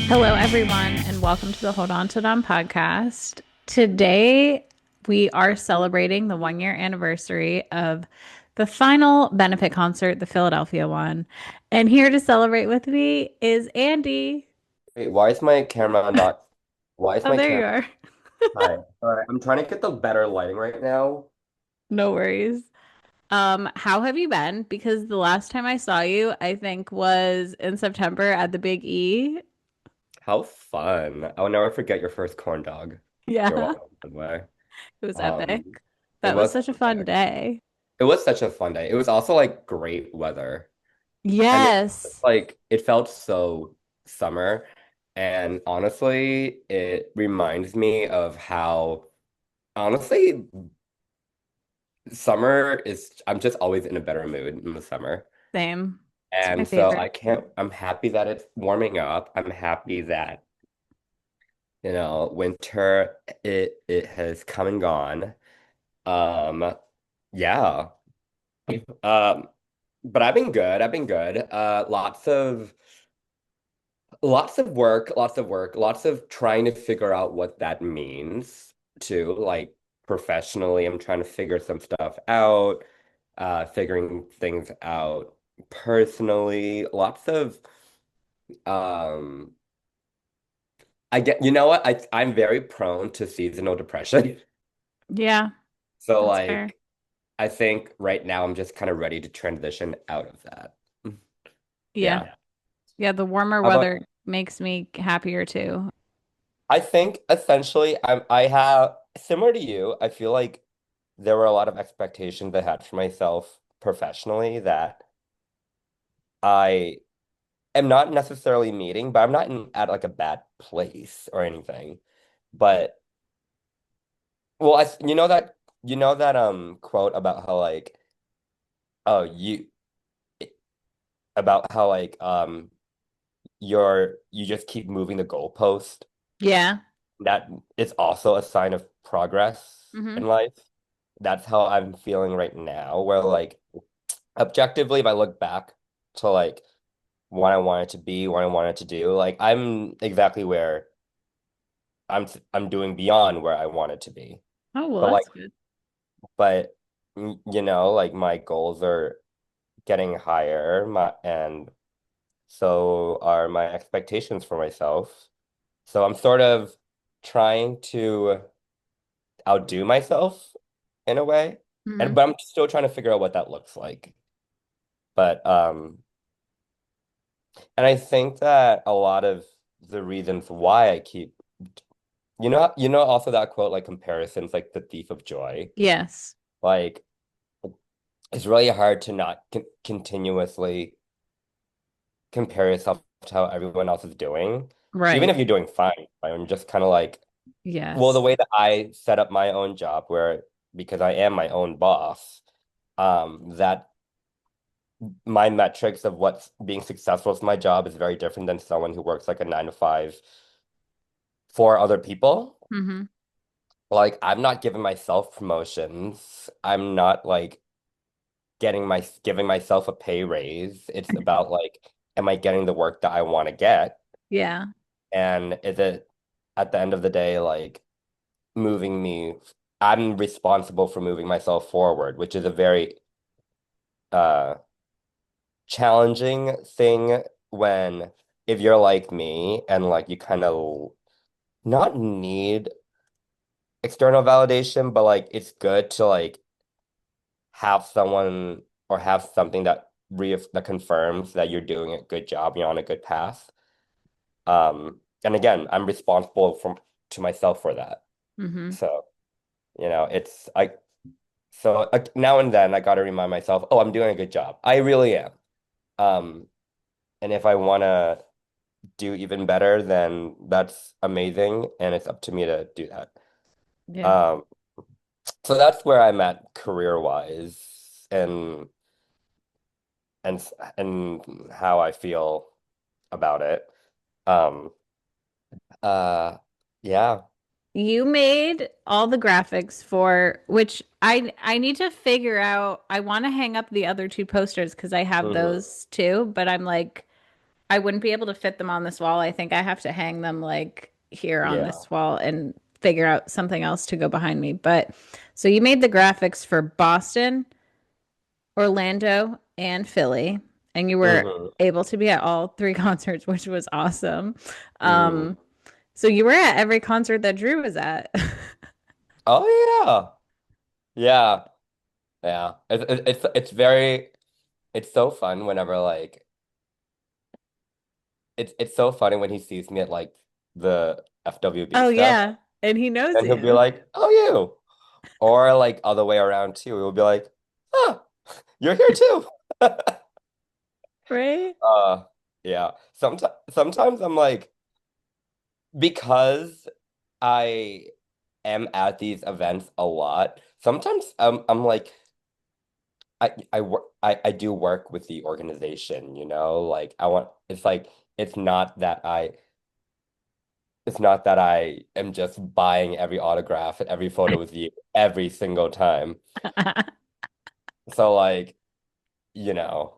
Hello, everyone, and welcome to the Hold On to Dawn podcast. Today, we are celebrating the 1 year anniversary of the final benefit concert, the Philadelphia one. And here to celebrate with me is Andy. Wait, why is my camera not? Why is Oh, my there you camera? are. Hi. All right, I'm trying to get the better lighting right now. No worries. How have you been? Because the last time I saw you, I think was in September at the Big E. How fun! I'll never forget your first corn dog. You're Yeah, welcome, by the way. it was epic. Um, it That was was such a fun epic. day. It was such a fun day. It was also like great weather. I mean, Yes. like it felt so summer, and honestly, it reminds me of how honestly summer is. I'm just always in a better mood in the summer. Same. It's my And so favorite. I'm happy that it's warming up. I'm happy that, winter it has come and gone. Um, yeah. Um, but I've been good. I've been good. Lots of trying to figure out what that means too. Like professionally, I'm trying to figure some stuff out, figuring things out personally. Um you know what? I'm very prone to seasonal depression. Yeah, So that's fair. I think right now I'm just kind of ready to transition out of that. Yeah. Yeah. Yeah, the warmer How about weather makes me happier too. I think essentially I have similar to you, I feel like there were a lot of expectations I had for myself professionally that I am not necessarily meeting, but I'm not at like a bad place or anything. But well, you know that quote about how like oh you about how you just keep moving the goalpost. Yeah. That is also a sign of progress Hmm. in life. That's how I'm feeling right now, where like objectively, if I look back to like what I wanted to be, what I wanted to do, like I'm exactly where I'm doing beyond where I wanted to be. Oh, well, But like that's good. but like my goals are getting higher, and so are my expectations for myself. So I'm sort of trying to outdo myself in a way. Hmm. But I'm still trying to figure out what that looks like. But and I think that a lot of the reasons why I keep also that quote like comparisons like the thief of joy. Yes. Like it's really hard to not continuously compare yourself to how everyone else is doing, even Right. if you're doing fine. I'm just kind of like, well, the Yes. way that I set up my own job, where because I am my own boss, that my metrics of what's being successful with my job is very different than someone who works like a 9 to 5 for other people. Hmm. Like, I'm not giving myself promotions. I'm not like giving myself a pay raise. It's about like, am I getting the work that I want to get? Yeah. And is it at the end of the day, like moving me, I'm responsible for moving myself forward, which is a very uh challenging thing when if you're like me and like you kind of not need external validation, but like it's good to like have someone or have something that confirms that you're doing a good job, you're on a good path. And again, I'm responsible to myself for that. Hmm. So, it's now and then I got to remind myself, oh, I'm doing a good job. I really am. Um, and if I want to do even better, then that's amazing, and it's up to me to do that. Yeah. Um, so that's where I'm at career-wise, and how I feel about it. Um, uh, yeah. You made all the graphics for which I need to figure out. I want to hang up the other two posters because I have Hmm. those too, but I'm like I wouldn't be able to fit them on this wall. I think I have to hang them like here on Yeah. this wall and figure out something else to go behind me. But so you made the graphics for Boston, Orlando, and Philly, and you were Hmm. able to be at all three concerts, which was awesome. Hmm. Um, so you were at every concert that Drew was at. Oh yeah. Yeah. Yeah. It's very it's so fun whenever like it's so funny when he sees me at like the FWB Oh stuff yeah, and he knows and he'll be you, like, "Oh, you." Or like other way around too. He'll be like, "Oh, you're here too." right? Uh yeah. Sometimes I'm like because I am at these events a lot. Sometimes I'm like I work I do work with the organization, you know? Like I want it's like it's not that I am just buying every autograph and every photo with you every single time. So like, you know.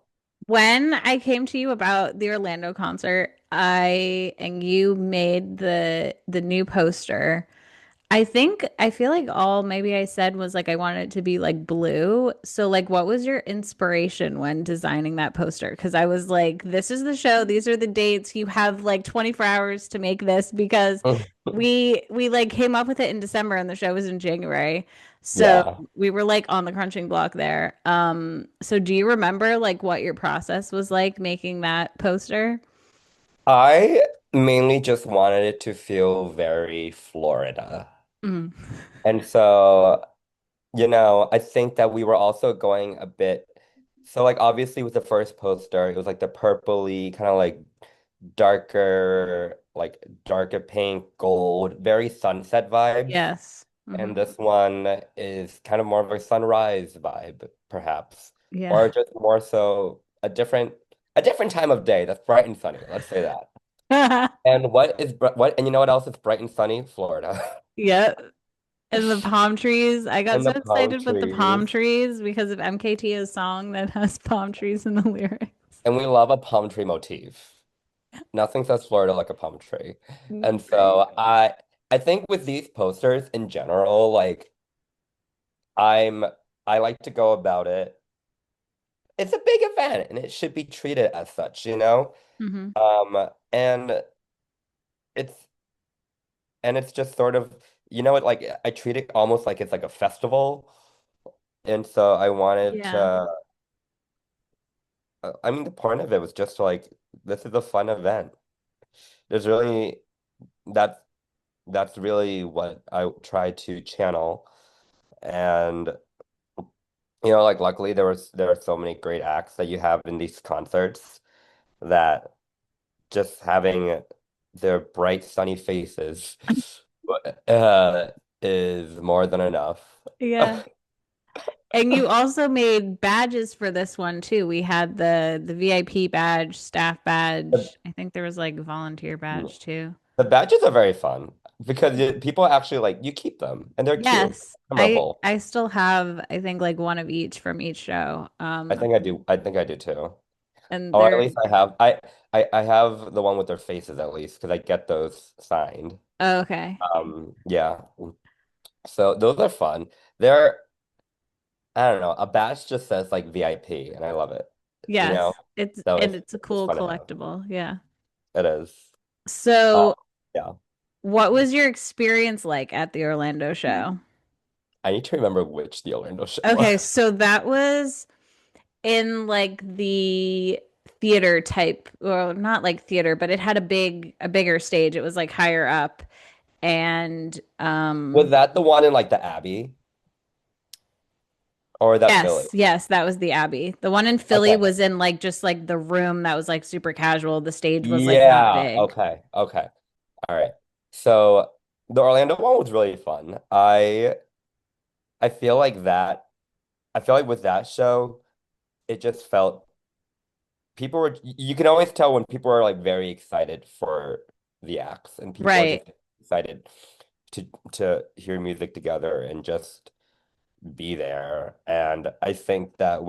When I came to you about the Orlando concert, I and you made the new poster. I feel like all maybe I said was like I wanted it to be like blue. So like what was your inspiration when designing that poster? Because I was like, this is the show, these are the dates. You have like 24 hours to make this because we like came up with it in December and the show was in January. So Yeah. we were like on the crunching block there. So do you remember like what your process was like making that poster? I mainly just wanted it to feel very Florida. Mm. And so, you know, I think that we were also going a bit. So, like, obviously, with the first poster, it was like the purpley, kind of like darker pink, gold, very sunset vibes. Yes. And Hmm. this one is kind of more of a sunrise vibe, perhaps, Yeah. or just more so a different time of day that's bright and sunny. Let's say that. And and you know what else is bright and sunny? Florida. Yep. And the palm trees. I got And so the palm excited with the palm trees. trees because of MKT's song that has palm trees in the lyrics. And we love a palm tree motif. Nothing says Florida like a palm tree. And Right. so I think with these posters in general, like I'm I like to go about it. It's a big event and it should be treated as such, you know? Hmm. And it's it's just sort of, you know, like I treat it almost like it's like a festival. And so I wanted Yeah. to, I mean, the point of it was just like, this is a fun event. There's really, that's, that's really what I try to channel. And, you know, like luckily there are so many great acts that you have in these concerts that just having their bright, sunny faces uh, is more than enough. Yeah. And you also made badges for this one too. We had the VIP badge, staff The, badge. I think there was like volunteer badge too. the badges are very fun because people actually like you keep them and they're cute, Yes. memorable. I still have I think like one of each from each show. I think I do. I think I do too. And Or at they're least I have the one with their faces at least because I get those signed. oh, okay. Yeah. So those are fun. They're I don't know. A badge just says like VIP and I love it. You know? Yes. It's So and it's a it's cool fun to have. collectible. Yeah. It is. Uh, So yeah. what was your experience like at the Orlando show? I need to remember which the Orlando show Okay, was. so that was in like the theater type, well, not like theater, but it had a bigger stage. It was like higher up. And Was that the one in like the Abbey or that Philly? yes, that was the Abbey. The one in Philly Okay. was in like just like the room that was like super casual. The stage was like not Yeah. big. Okay. Okay. All right. So the Orlando one was really fun. I feel like I feel like with that show, it just felt people were you can always tell when people are like very excited for the acts and people are Right. just excited to hear music together and just be there. And I think that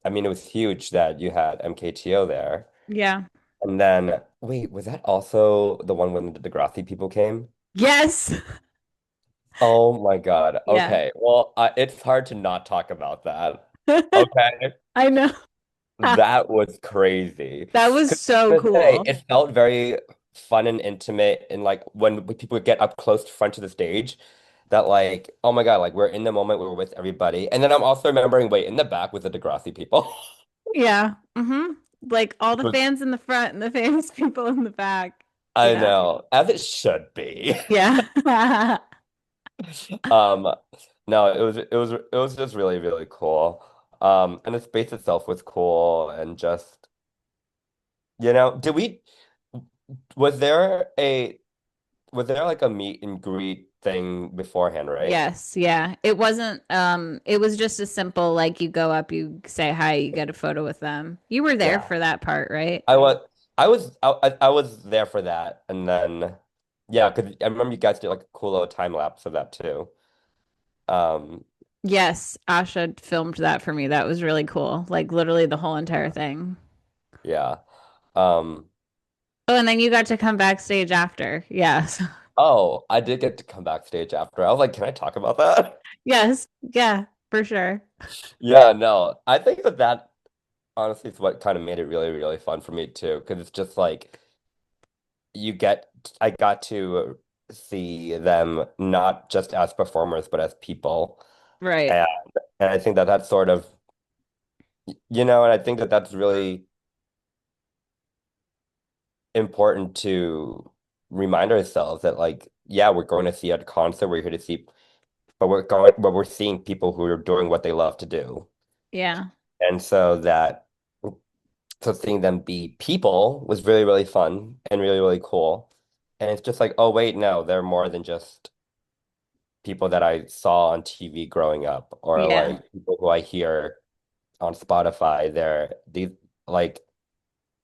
I mean, it was huge that you had MKTO there. Yeah. And then, wait, was that also the one when the Degrassi people came? Yes. Oh my God. Yeah. Okay. Well, it's hard to not talk about that. Okay. I know. That was crazy. That was Because so I was gonna say, cool. it felt very fun and intimate, and like when people get up close to front of the stage, that like, oh my God, like we're in the moment, we're with everybody. And then I'm also remembering, wait, in the back with the Degrassi people. Yeah. Like all the fans in the front and the famous people in the back. I Yeah. know, as it should be. Yeah. Um, no, it was just really, really cool. And the space itself was cool and just, did we was there a was there like a meet and greet thing beforehand, right? Yes, yeah. It was just a simple like you go up, you say hi, you get a photo with them. You were there Yeah. for that part, right? I was there for that, and then yeah, because I remember you guys did like a cool little time lapse of that too. Um, Yes, Asha filmed that for me. That was really cool. Like literally the whole entire yeah. thing. Yeah. Um, Oh, and then you got to come backstage after. Yes. oh, I did get to come backstage after. I was like, can I talk about that? Yes. Yeah, for sure. Yeah, no. I think that honestly is what kind of made it really, really fun for me too, because it's just like you get I got to see them not just as performers, but as people. Right. And, and I think that's sort of, and I think that's really important to remind ourselves that like, yeah, we're going to see at a concert, we're here to see, but we're seeing people who are doing what they love to do. Yeah. And so seeing them be people was really, really fun and really, really cool. And it's just like, oh wait, no, they're more than just people that I saw on TV growing up, or Yeah. like people who I hear on Spotify. Like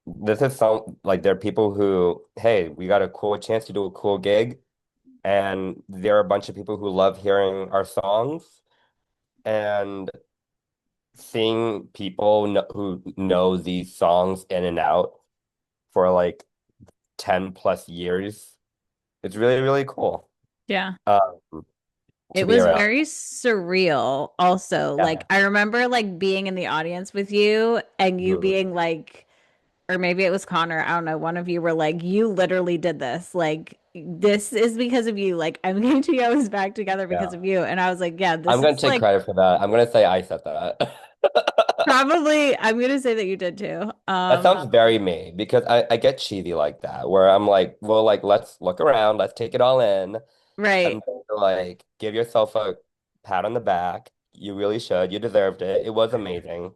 this is some like they're people who, hey, we got a cool chance to do a cool gig, and there are a bunch of people who love hearing our songs, and seeing people who know these songs in and out for like 10 plus years, it's really, really cool Yeah. um, to It be was around. very surreal also. Like Yeah. I remember like being in the audience with you and you Mhm. being like, or maybe it was Connor, I don't know, one of you were like, you literally did this. Like this is because of you. Like MKTO is back together because Yeah. of you. And I was like, yeah, I'm this gonna is take like credit for that. I'm gonna say I said that. probably I'm gonna say that you did too. That sounds very me because I get cheesy like that, where I'm like, well, like let's look around, let's take it all in, Right. and then, like give yourself a pat on the back. You really should. You deserved it. It was amazing,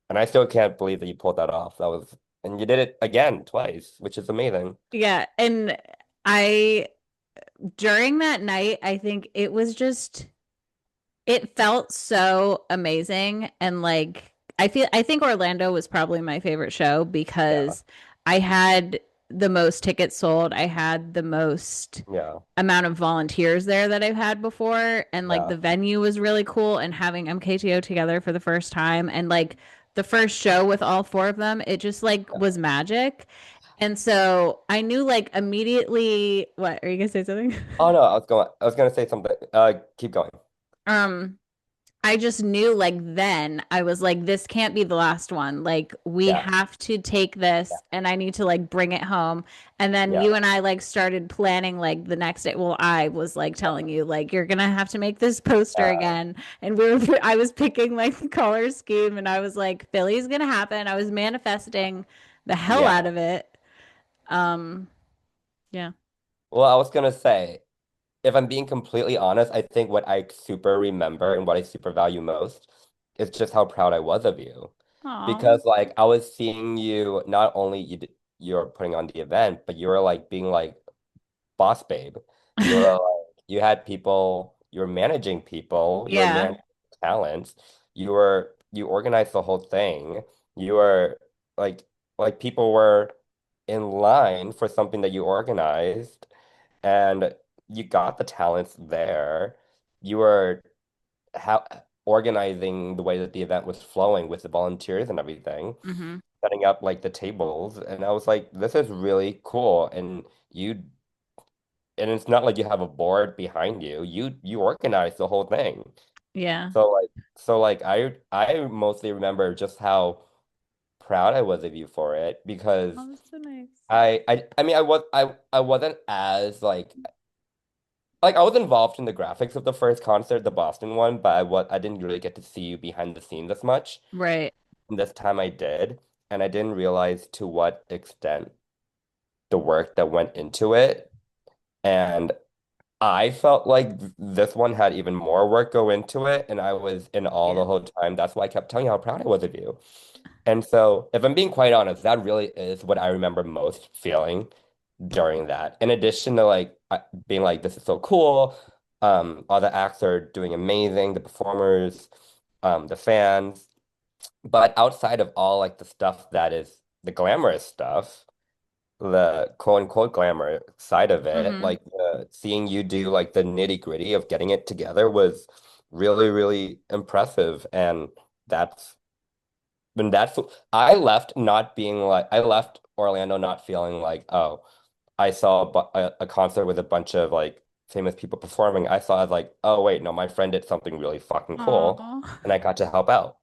and I still can't believe that you pulled that off. And you did it again twice, which is amazing. Yeah. And I during that night, I think it was just it felt so amazing and like I think Orlando was probably my favorite show Yeah, because I had the most tickets sold. I had the most yeah, amount of volunteers there that I've had before and like yeah, the venue was really cool and having MKTO together for the first time and like the first show with all four of them, it just like yeah. was magic. And so I knew like immediately what are you gonna say something? Oh no, I was gonna say something. Keep going. Um I just knew like then I was like, this can't be the last one. Like we Yeah, have to take yeah, this and I need to like bring it home. And then yeah, you and I like started planning like the next day. Well, I was like telling you like you're gonna have to make this poster yeah, again. And I was picking like the color scheme and I was like, Philly's gonna happen. I was manifesting the hell yeah. out of it. Um, yeah. Well, I was gonna say, if I'm being completely honest, I think what I super remember and what I super value most is just how proud I was of you. Oh. Because like I was seeing you, not only you're putting on the event, but you were like being like boss babe. You were like you had people, you were managing people, you were Yeah. managing talents, you organized the whole thing. You were like people were in line for something that you organized, and you got the talents there. You were how organizing the way that the event was flowing with the volunteers and everything. hmm setting up like the tables, and I was like, this is really cool. And it's not like you have a board behind you. You organize the whole thing. Yeah. So I mostly remember just how proud I was of you for it because Oh, that's so nice. I mean I wasn't as like I was involved in the graphics of the first concert, the Boston one, but I didn't really get to see you behind the scenes as much. Right. And this time I did, and I didn't realize to what extent the work that went into it. And I felt like this one had even more work go into it, and I was in awe Yeah. the whole time. That's why I kept telling you how proud I was of you. And so, if I'm being quite honest, that really is what I remember most feeling during that. In addition to being like, this is so cool. All the acts are doing amazing, the performers, the fans. But outside of all like the stuff that is the glamorous stuff, the quote unquote glamour side of it, Hmm. like seeing you do like the nitty-gritty of getting it together was really, really impressive. That's that's I left Orlando not feeling like, oh, I saw a concert with a bunch of like famous people performing. I saw it like, oh wait, no, my friend did something really fucking cool, Oh, and I got to help out.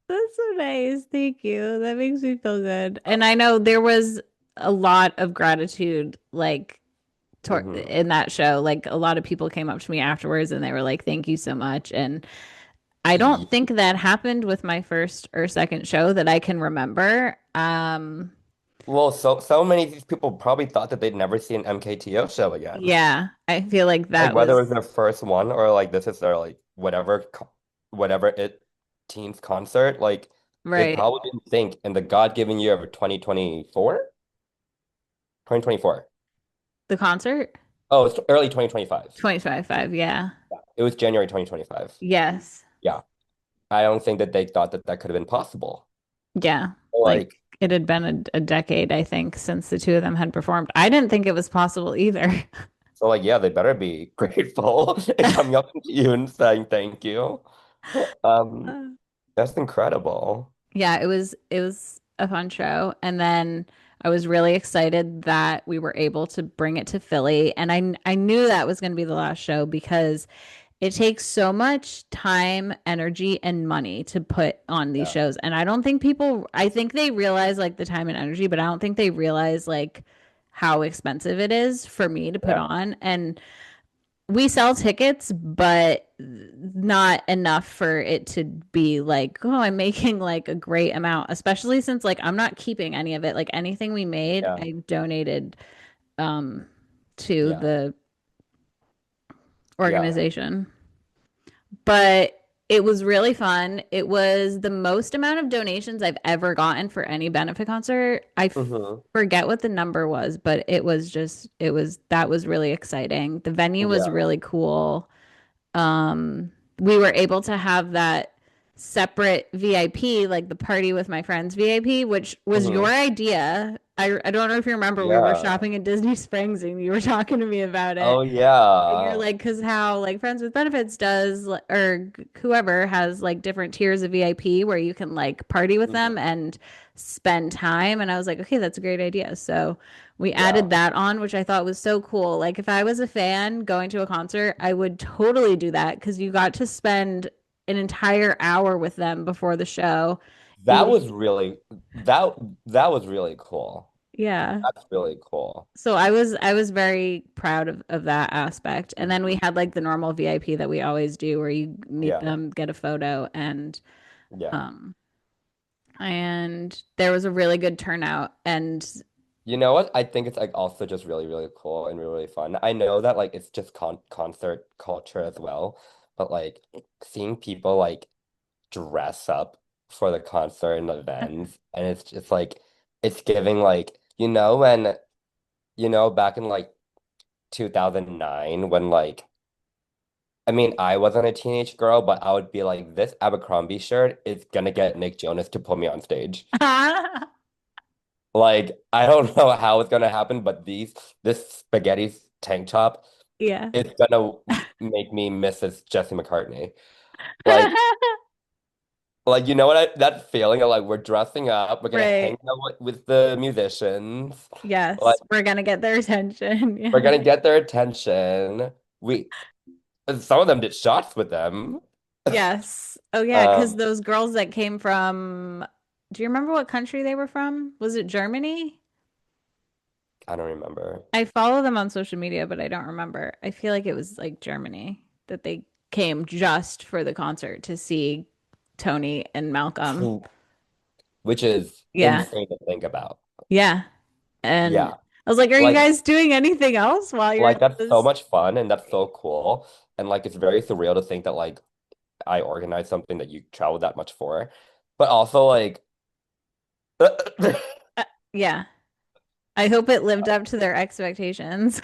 that's so nice. Thank you. That makes me feel good. And I know there was a lot of gratitude, like Hmm. in that show. Like a lot of people came up to me afterwards and they were like, "Thank you so much." And I don't think that happened with my first or second show that I can remember. Well, so many of these people probably thought that they'd never see an MKTO show again. Yeah, I feel like Like that whether it was was their first one or like this is their like whatever it teens concert, like they right. probably didn't think in the God-given year of 2024, 2024. The concert? Oh, it's early 2025. 2025, yeah. It was January 2025. Yes. Yeah. I don't think that they thought that that could have been possible. Yeah. Like Like, it had been a decade, I think, since the two of them had performed. I didn't think it was possible either. so like, yeah, they better be grateful and coming up to you and saying thank you. Um, that's incredible. Yeah, it was a fun show. And then I was really excited that we were able to bring it to Philly. And I knew that was going to be the last show because it takes so much time, energy, and money to put on these Yeah. shows. And I don't think I think they realize like the time and energy, but I don't think they realize like how expensive it is for me to put Yeah. on. And we sell tickets, but not enough for it to be like, oh, I'm making like a great amount, especially since like I'm not keeping any of it. Like anything we made, Yeah. I donated um to Yeah. the Yeah. organization. But it was really fun. It was the most amount of donations I've ever gotten for any benefit concert. Hmm. Forget what the number was, but that was really exciting. The venue was Yeah. really cool. We were able to have that separate VIP, like the party with my friends VIP, which was your Hmm. idea. I don't know if you remember, we were Yeah. shopping in Disney Springs and you were talking to me about it. Oh And you're yeah. like, because how like Friends with Benefits does, or whoever has like different tiers of VIP where you can like party with them Hmm. and spend time. And I was like, okay, that's a great idea. So we added Yeah. that on, which I thought was so cool. Like if I was a fan going to a concert, I would totally do that because you got to spend an entire hour with them before the show. It That was, was really that that was really cool. yeah. That's really cool. So I was very proud of that aspect. And then we Hmm. had like the normal VIP that we always do where you meet Yeah. them, get a photo Yeah. um and there was a really good turnout and You know what? I think it's like also just really, really cool and really, really fun. I know that like it's just concert culture as well, but like seeing people like dress up for the concert and events, and it's just like it's giving like when back in like 2009 when like I mean I wasn't a teenage girl, but I would be like this Abercrombie shirt is gonna get Nick Jonas to put me on stage. Like, I don't know how it's gonna happen, but this spaghetti tank top yeah. is gonna make me Mrs. Jesse McCartney. Like, Like, you know what that feeling of like we're dressing up, we're gonna hang Right. out with the musicians, like Yes, we're gonna get their attention. we're Yeah. gonna get their attention. We some of them did shots with them. Yes. Oh yeah, because Um, those girls that came from, do you remember what country they were from? Was it Germany? I don't remember. I follow them on social media, but I don't remember. I feel like it was like Germany that they came just for the concert to see Tony and Malcolm. Which is Yeah. insane to think about. Yeah. And Yeah. I was like, are you Like guys doing anything else while you're at that's so this? much fun and that's so cool. And like it's very surreal to think that like I organized something that you traveled that much for. But also like Yeah. I hope it lived up to their expectations.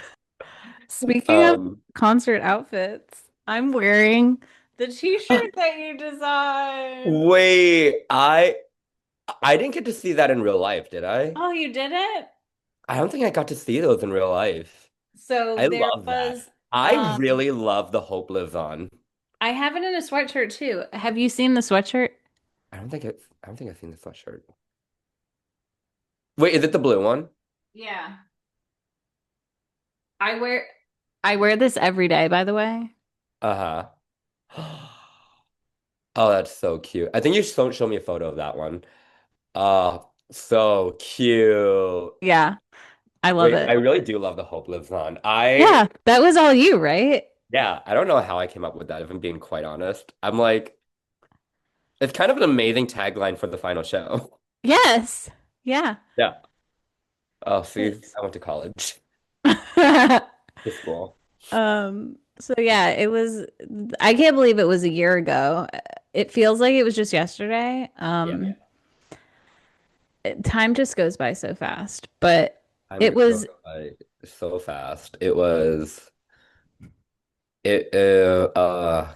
Speaking of um concert outfits, I'm wearing the t-shirt that you designed. wait, I didn't get to see that in real life, did I? Oh, you did it? I don't think I got to see those in real life. So I there love that. was I really love the Hope Lives On. I have it in a sweatshirt too. Have you seen the sweatshirt? I don't think I've seen the sweatshirt. Wait, is it the blue one? Yeah. I wear I wear this every day, by the way. Uh-huh. Oh, that's so cute. I think you show me a photo of that one. Oh, so cute. Yeah, I love Wait, I it. really do love the Hope Lives On. Yeah, that was all you, right? Yeah, I don't know how I came up with that, if I'm being quite honest. I'm like, it's kind of an amazing tagline for the final show. Yes. Yeah. Yeah. Oh, see, It's- I went to college, to school. so yeah, it was I can't believe it was a year ago. It feels like it was just yesterday. Yeah. Time just goes by so fast, but Time it goes was by so fast.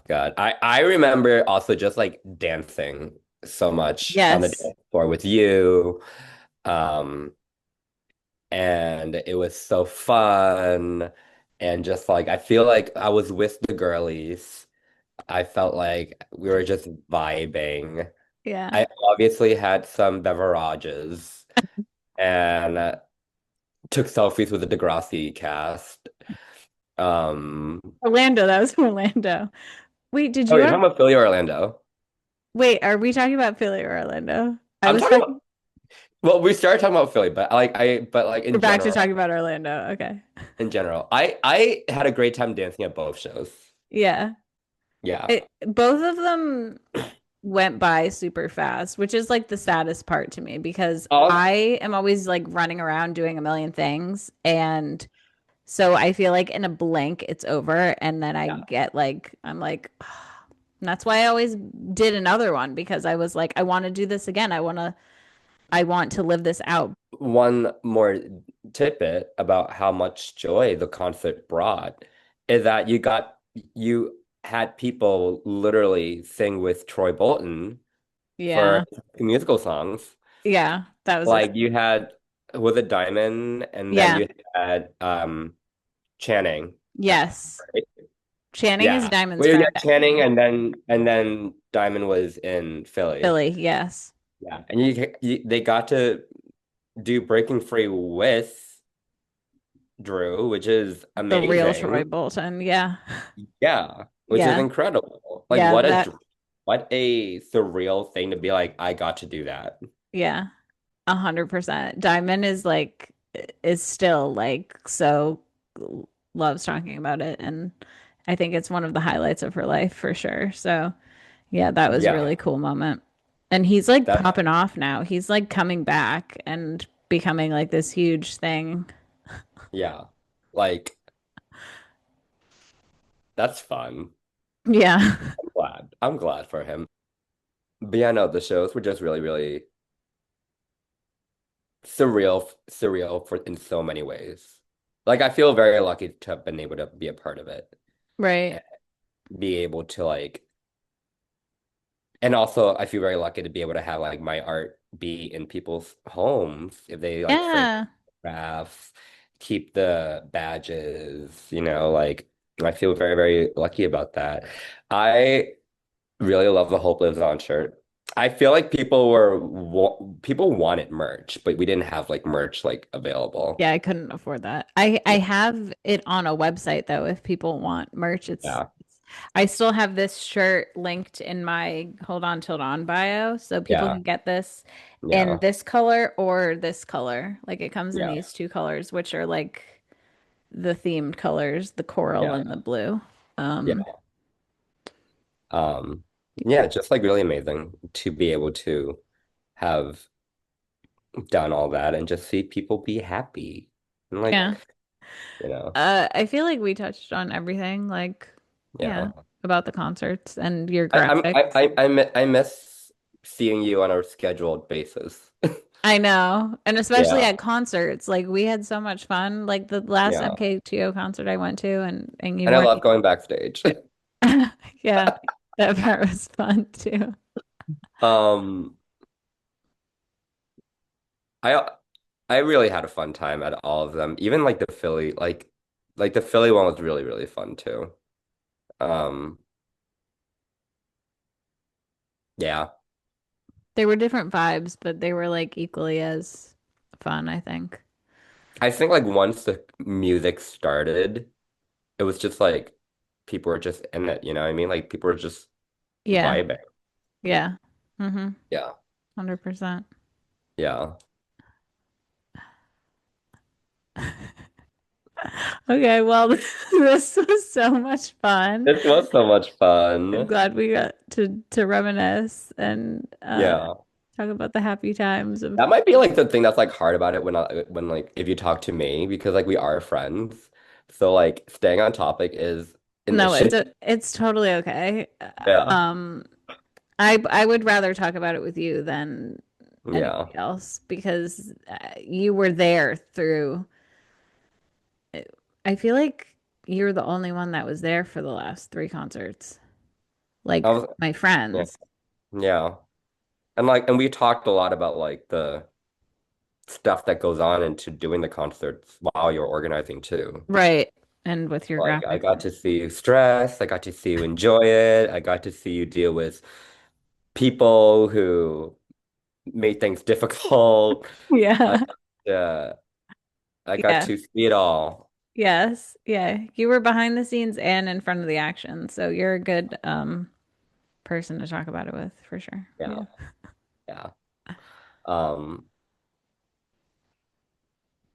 God. I remember also just like dancing so much on the yes. dance floor with you. Um, and it was so fun. And just like I feel like I was with the girlies. I felt like we were just vibing. Yeah. I obviously had some beverages and took selfies with the Degrassi cast. Um, Orlando, that was Orlando. Wait, did oh, you you're have talking about Philly or Orlando? Wait, are we talking about Philly or Orlando? I I'm was talking about, talking well, we started talking about Philly, but but like We're back to talking about Orlando. Okay. I had a great time dancing at both shows. Yeah. Yeah. Both of them went by super fast, which is like the saddest part to me because Oh, I am always like running around doing a million things. And so I feel like in a blink it's over. And then I yeah. get like, I'm like, and that's why I always did another one because I was like, I want to do this again. I want to live this out. One more tidbit about how much joy the concert brought is that you had people literally sing with Troy Bolton for Yeah. musical songs. Yeah. That was Like you had was it Diamond and then yeah. you had Channing. Yes. Right? Channing is Yeah. Diamond's Well, you friend, had Channing and then Diamond was in Philly. Billy. Yes. Yeah. And they got to do Breaking Free with Drew, which is The real Troy amazing. Bolton. Yeah. Yeah, which is Yeah. incredible. Like Yeah. That, what a surreal thing to be like, I got to do that. yeah. 100%. Diamond is like, is still like so loves talking about it. And I think it's one of the highlights of her life for sure. So, yeah, that was a Yeah, really cool moment. And he's like that popping off now. He's like coming back and becoming like this huge thing. yeah. Like that's fun. Yeah. I'm glad. I'm glad for him. But yeah, no, the shows were just really, really surreal for in so many ways. Like I feel very lucky to have been able to be a part of it. Right. And be able to like and also I feel very lucky to be able to have like my art be in people's homes if they like frame Yeah. photographs, keep the badges, like I feel very, very lucky about that. I really love the Hope Lives On shirt. I feel like people wanted merch, but we didn't have like merch like available. Yeah, I couldn't afford that. I Yeah. have it on a website though if people want merch. Yeah. I still have this shirt linked in my Hold On Till Dawn bio, so people Yeah. can get this in Yeah. this color or this color. Like it comes in Yeah. these two colors, which are like the themed colors, the coral Yeah. and the blue. Yeah. Um, Um, yeah, just like really amazing to be able to have done all that and just see people be happy. And yeah. like, you know, I feel like we touched on everything, like, yeah, yeah. about the concerts and your I, I'm graphics. I miss seeing you on a scheduled basis. I know. And especially Yeah. at concerts, like we had so much fun. Like the last Yeah. MKTO concert I went to and you And I weren't love going backstage. yeah, that part was fun too. Um, I I really had a fun time at all of them. Even like the Philly, like the Philly one was really, really fun too. Um, yeah. They were different vibes, but they were like equally as fun, I think. I think like once the music started, it was just like people were just in it, you know what I mean? Like people were just Yeah. vibing. Yeah. Mm-hmm. Yeah. 100%. Yeah. Okay, well, this was so much fun. This was so much I'm fun. glad we got to reminisce and Yeah. talk about the happy times of That might be like the thing that's like hard about it when like if you talk to me because like we are friends. So like staying on topic is an no, issue. it's totally okay. Yeah. Um, I would rather talk about it with you than Yeah. anybody else because you were there through. I feel like you're the only one that was there for the last three concerts. I Like was my yeah. friends. Yeah. And we talked a lot about like the stuff that goes on into doing the concerts while you're organizing too. Right. And with your Like I graphics. got to see you stress, I got to see you enjoy it, I got to see you deal with people who made things difficult. I Yeah. uh, I got Yeah. to see it all. Yes. Yeah. You were behind the scenes and in front of the action. So you're a good person to talk about it with for sure. Yeah, Yeah. yeah. Um,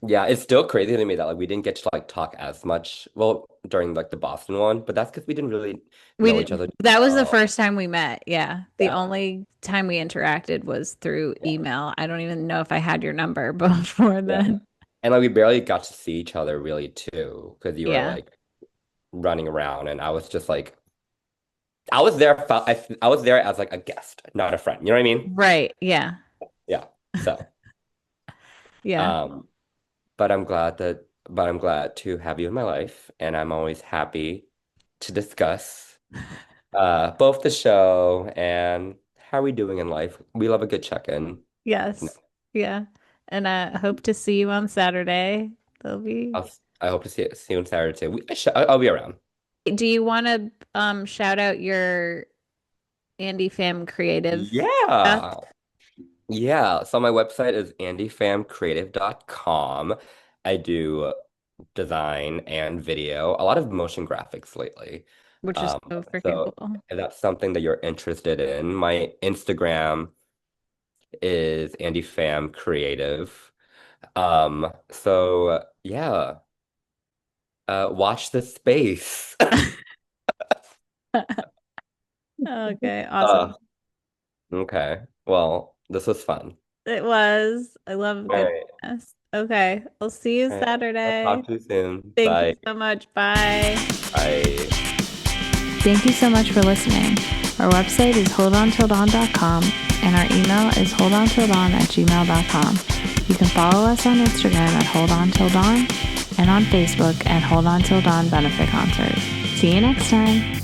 yeah, it's still crazy to me that like we didn't get to like talk as much, well, during like the Boston one, but that's because we didn't really We know each did, other too that was the well. first time we met. Yeah. The Yeah, only time we interacted was through yeah, email. I don't even know if I had your number before yeah. then. And like we barely got to see each other really too, because you were Yeah. like running around, and I was just like, I was there. I was there as like a guest, not a friend. You know what I mean? Right. Yeah. Yeah. So, Yeah. um, but I'm glad to have you in my life, and I'm always happy to discuss both the show and how are we doing in life. We love a good check-in. Yes. Yeah. And I hope to see you on Saturday. There'll be. I hope to see you on Saturday too. I'll be around. Do you want to shout out your Andy Pham creative stuff? Yeah. Yeah. So my website is andyphamcreative.com. I do design and video, a lot of motion graphics lately. Which is Um, so freaking so cool. if that's something that you're interested in, my Instagram is Andy Pham Creative. So yeah, watch the space. Okay, Uh, awesome. okay. Well, this was fun. It was. I love All good right. mess. Okay, I'll see you All right. I'll talk Saturday. to you soon. Thank you Bye. so much. Bye. Bye. Thank you so much for listening. Our website is holdontildawn.com and our email is holdontilldawn@gmail.com. You can follow us on Instagram at holdontildawn and on Facebook at Hold On Till Dawn Benefit Concert. See you next time.